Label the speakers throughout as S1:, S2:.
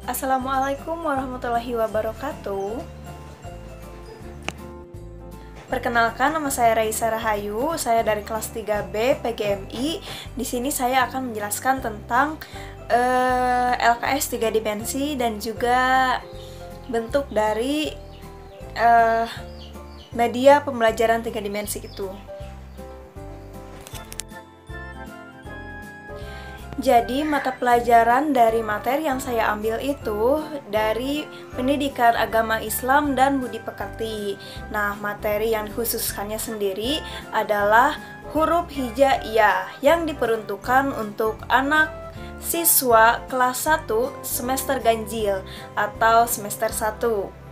S1: Assalamualaikum warahmatullahi wabarakatuh. Perkenalkan, nama saya Raisa Rahayu, saya dari kelas 3B PGMI. Di sini saya akan menjelaskan tentang LKS 3 dimensi dan juga bentuk dari media pembelajaran 3 dimensi itu. Jadi, mata pelajaran dari materi yang saya ambil itu dari Pendidikan Agama Islam dan Budi Pekerti. Nah, materi yang dikhususkannya sendiri adalah huruf hijaiyah yang diperuntukkan untuk anak siswa kelas 1 semester ganjil atau semester 1.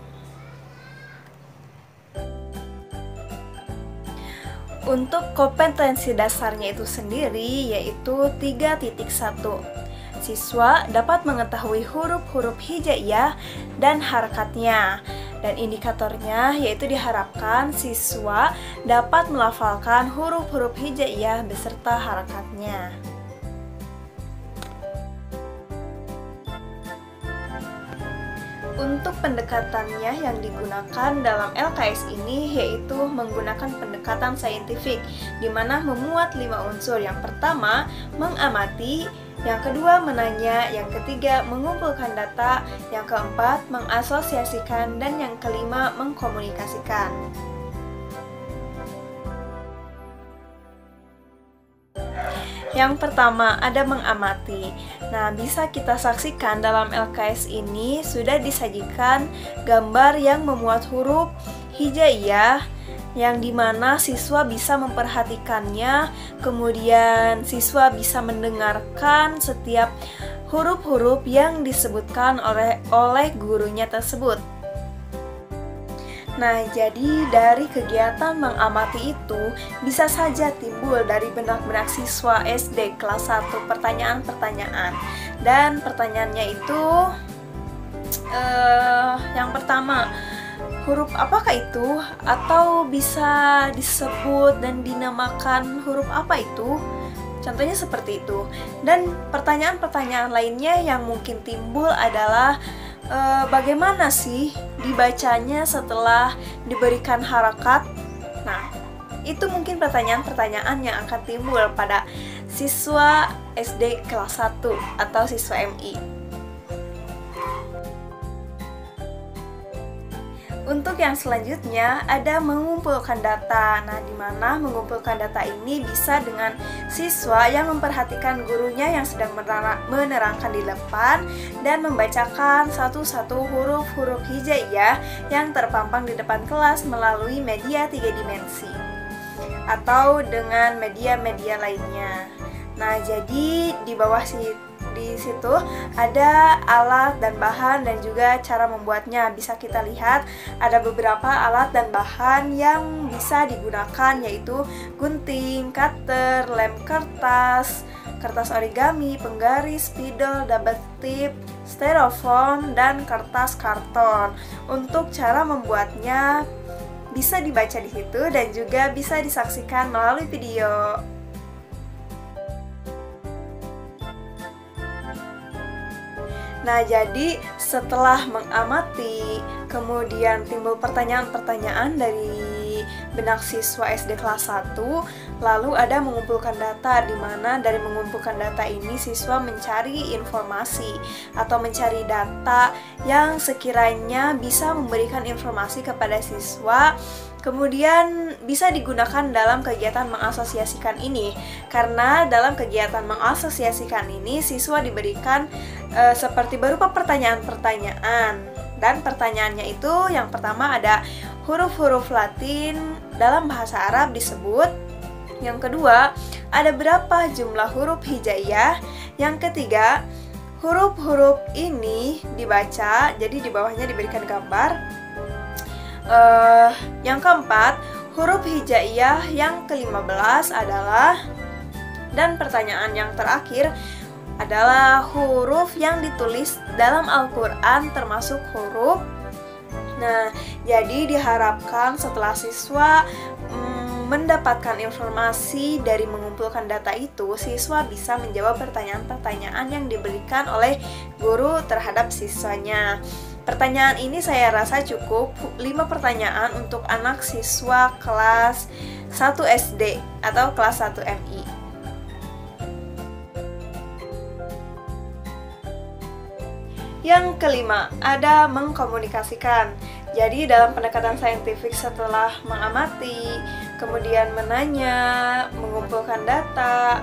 S1: Untuk kompetensi dasarnya itu sendiri yaitu 3.1. Siswa dapat mengetahui huruf-huruf hijaiyah dan harakatnya. Dan indikatornya yaitu diharapkan siswa dapat melafalkan huruf-huruf hijaiyah beserta harakatnya. Untuk pendekatannya yang digunakan dalam LKS ini yaitu menggunakan pendekatan saintifik, di mana memuat 5 unsur. Yang pertama, mengamati, yang kedua, menanya, yang ketiga, mengumpulkan data, yang keempat, mengasosiasikan, dan yang kelima, mengkomunikasikan. Yang pertama, ada mengamati. Nah, bisa kita saksikan dalam LKS ini sudah disajikan gambar yang memuat huruf hijaiyah yang dimana siswa bisa memperhatikannya, kemudian siswa bisa mendengarkan setiap huruf-huruf yang disebutkan oleh gurunya tersebut. Nah, jadi dari kegiatan mengamati itu bisa saja timbul dari benak-benak siswa SD kelas 1 pertanyaan-pertanyaan. Dan pertanyaannya itu yang pertama, huruf apakah itu? Atau bisa disebut dan dinamakan huruf apa itu? Contohnya seperti itu. Dan pertanyaan-pertanyaan lainnya yang mungkin timbul adalah bagaimana sih dibacanya setelah diberikan harakat? Nah, itu mungkin pertanyaan-pertanyaan yang akan timbul pada siswa SD kelas 1 atau siswa MI. Untuk yang selanjutnya ada mengumpulkan data. Nah, di mana mengumpulkan data ini bisa dengan siswa yang memperhatikan gurunya yang sedang menerangkan di depan dan membacakan satu-satu huruf-huruf hijaiyah yang terpampang di depan kelas melalui media 3 dimensi atau dengan media-media lainnya. Nah, jadi di bawah di situ ada alat dan bahan dan juga cara membuatnya. Bisa kita lihat ada beberapa alat dan bahan yang bisa digunakan, yaitu gunting, cutter, lem kertas, kertas origami, penggaris, spidol, double tip, styrofoam, dan kertas karton. Untuk cara membuatnya bisa dibaca di situ dan juga bisa disaksikan melalui video. Nah, jadi setelah mengamati, kemudian timbul pertanyaan-pertanyaan dari benak siswa SD kelas 1, lalu ada mengumpulkan data, di mana dari mengumpulkan data ini siswa mencari informasi atau mencari data yang sekiranya bisa memberikan informasi kepada siswa. Kemudian bisa digunakan dalam kegiatan mengasosiasikan ini, karena dalam kegiatan mengasosiasikan ini siswa diberikan seperti berupa pertanyaan-pertanyaan. Dan pertanyaannya itu yang pertama ada huruf-huruf Latin dalam bahasa Arab disebut. Yang kedua, ada berapa jumlah huruf hijaiyah. Yang ketiga, huruf-huruf ini dibaca, jadi di bawahnya diberikan gambar. Yang keempat, huruf hijaiyah yang ke-15 adalah, dan pertanyaan yang terakhir adalah huruf yang ditulis dalam Al-Quran termasuk huruf. Nah, jadi diharapkan setelah siswa mendapatkan informasi dari mengumpulkan data itu, siswa bisa menjawab pertanyaan-pertanyaan yang diberikan oleh guru terhadap siswanya. Pertanyaan ini saya rasa cukup 5 pertanyaan untuk anak siswa kelas 1 SD atau kelas 1 MI. Yang kelima, ada mengkomunikasikan. Jadi dalam pendekatan saintifik setelah mengamati, kemudian menanya, mengumpulkan data,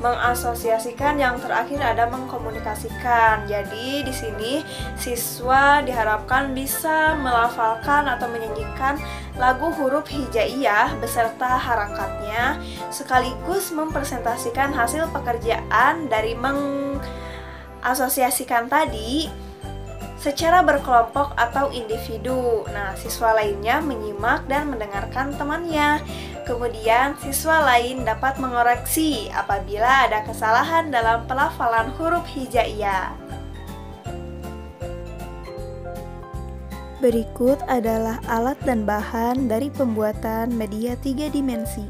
S1: mengasosiasikan, yang terakhir ada mengkomunikasikan. Jadi di sini siswa diharapkan bisa melafalkan atau menyanyikan lagu huruf hijaiyah beserta harakatnya, sekaligus mempresentasikan hasil pekerjaan dari mengasosiasikan tadi secara berkelompok atau individu. Nah, siswa lainnya menyimak dan mendengarkan temannya. Kemudian, siswa lain dapat mengoreksi apabila ada kesalahan dalam pelafalan huruf hijaiyah. Berikut adalah alat dan bahan dari pembuatan media 3 dimensi.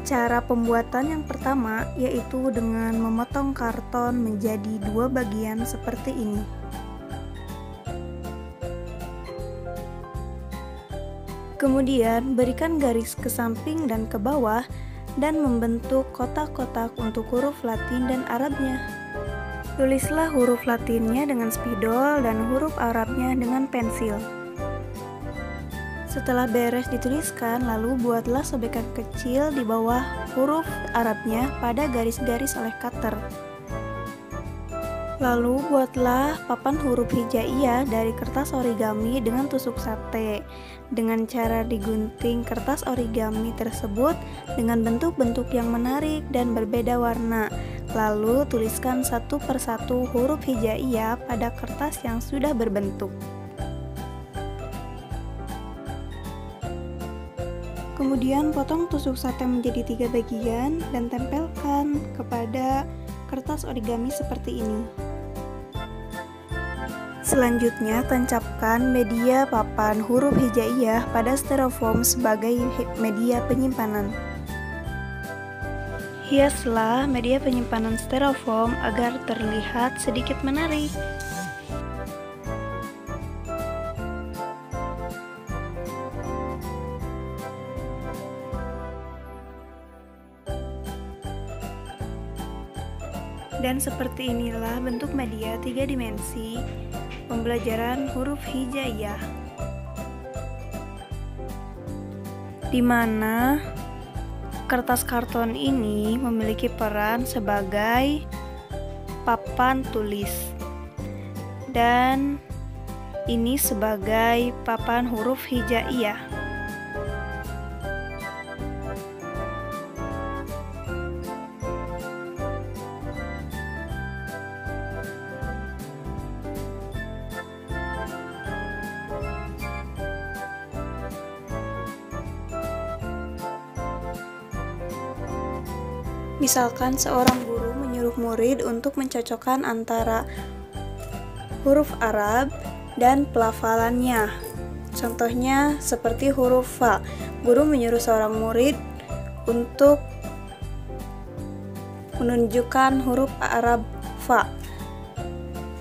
S1: Cara pembuatan yang pertama yaitu dengan memotong karton menjadi 2 bagian seperti ini. Kemudian berikan garis ke samping dan ke bawah dan membentuk kotak-kotak untuk huruf Latin dan Arabnya. Tulislah huruf Latinnya dengan spidol dan huruf Arabnya dengan pensil. Setelah beres dituliskan, lalu buatlah sobekan kecil di bawah huruf Arabnya pada garis-garis oleh cutter. Lalu buatlah papan huruf hijaiyah dari kertas origami dengan tusuk sate. Dengan cara digunting kertas origami tersebut dengan bentuk-bentuk yang menarik dan berbeda warna. Lalu tuliskan satu persatu huruf hijaiyah pada kertas yang sudah berbentuk. Kemudian potong tusuk sate menjadi 3 bagian dan tempelkan kepada kertas origami seperti ini. Selanjutnya tancapkan media papan huruf hijaiyah pada styrofoam sebagai media penyimpanan. Hiaslah media penyimpanan styrofoam agar terlihat sedikit menarik. Dan seperti inilah bentuk media 3 dimensi pembelajaran huruf hijaiyah, di mana kertas karton ini memiliki peran sebagai papan tulis dan ini sebagai papan huruf hijaiyah. Misalkan seorang guru menyuruh murid untuk mencocokkan antara huruf Arab dan pelafalannya. Contohnya seperti huruf fa. Guru menyuruh seorang murid untuk menunjukkan huruf Arab fa.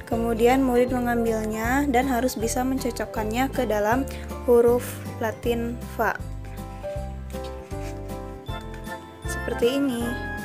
S1: Kemudian murid mengambilnya dan harus bisa mencocokkannya ke dalam huruf Latin fa. Seperti ini.